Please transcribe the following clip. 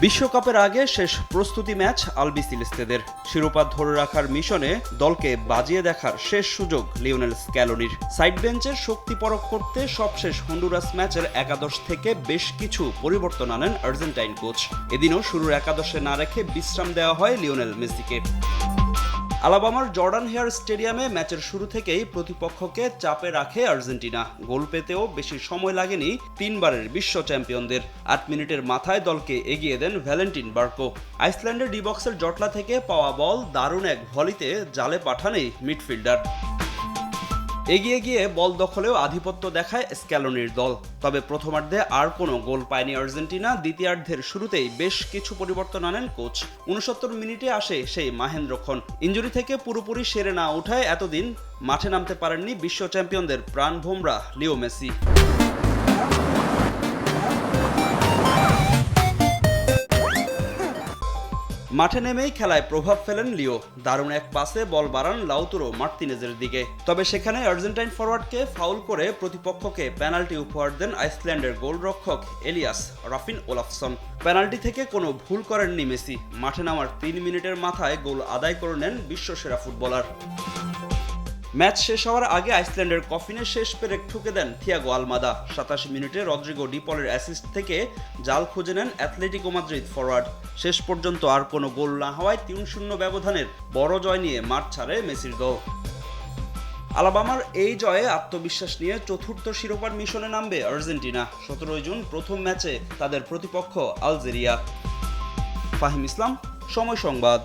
বিশ্বকাপের আগে শেষ প্রস্তুতি ম্যাচ আলবিসেলেস্তেদের। শিরোপা ধরে রাখার মিশনে দলকে বাজিয়ে দেখার শেষ সুযোগ লিওনেল স্ক্যালোনির। সাইড বেঞ্চের শক্তি পরখ করতে সবশেষ হন্ডুরাস ম্যাচের একাদশ থেকে বেশ কিছু পরিবর্তন আনেন আর্জেন্টাইন কোচ। এদিনও শুরুর একাদশে না রেখে বিশ্রাম দেওয়া হয় লিওনেল মেসিকে। আলাবামার জর্ডান হেয়ার স্টেডিয়ামে ম্যাচের শুরু থেকেই প্রতিপক্ষকে চাপে রাখে আর্জেন্টিনা। গোল পেতেও বেশি সময় লাগেনি তিনবারের বিশ্ব চ্যাম্পিয়নদের। ৮ মিনিটের মাথায় দলকে এগিয়ে দেন ভ্যালেন্টিন বার্কো। আইসল্যান্ডের ডি বক্সের জটলা থেকে পাওয়া বল দারুণ এক ভলিতে জালে পাঠান এই মিডফিল্ডার। এগিয়ে গিয়ে বল দখলেও আধিপত্য দেখায় স্ক্যালোনির দল। তবে প্রথমার্ধে আর কোনো গোল পায়নি আর্জেন্টিনা। দ্বিতীয়ার্ধের শুরুতেই বেশ কিছু পরিবর্তন আনেন কোচ। ৬৯ মিনিটে আসে সেই মাহেন্দ্রক্ষণ। ইনজুরি থেকে পুরোপুরি সেরে না ওঠায় এতদিন মাঠে নামতে পারেননি বিশ্ব চ্যাম্পিয়নদের প্রাণভোমরা লিও মেসি। মাঠে নেমেই খেলায় প্রভাব ফেলেন লিও। দারুণ এক পাসে বল বাড়ান লাউতারো মার্তিনেজের দিকে। তবে সেখানে আর্জেন্টাইন ফরওয়ার্ডকে ফাউল করে প্রতিপক্ষকে পেনাল্টি উপহার দেন আইসল্যান্ডের গোলরক্ষক এলিয়াস রাফিন ওলাফসন। পেনাল্টি থেকে কোনো ভুল করেননি মেসি। মাঠে নামার ৩ মিনিটের মাথায় গোল আদায় করে নেন বিশ্বসেরা ফুটবলার। ম্যাচ শেষ হওয়ার আগে আইসল্যান্ডের কফিনে শেষ পেরেক ঠুকে দেন থিয়াগো আলমাদা। ৮৭ মিনিটে রদ্রিগো ডিপলের অ্যাসিস্ট থেকে জাল খুঁজে নেন অ্যাথলেটিকো মাদ্রিদ ফরওয়ার্ড। শেষ পর্যন্ত আর কোনো গোল না হওয়ায় ৩-০ ব্যবধানের বড় জয় নিয়ে মাঠ ছাড়ে মেসির দল। আলাবামার এই জয়ে আত্মবিশ্বাস নিয়ে চতুর্থ শিরোপার মিশনে নামবে আর্জেন্টিনা। ১৭ জুন প্রথম ম্যাচে তাদের প্রতিপক্ষ আলজেরিয়া। ফাহিম ইসলাম, সময় সংবাদ।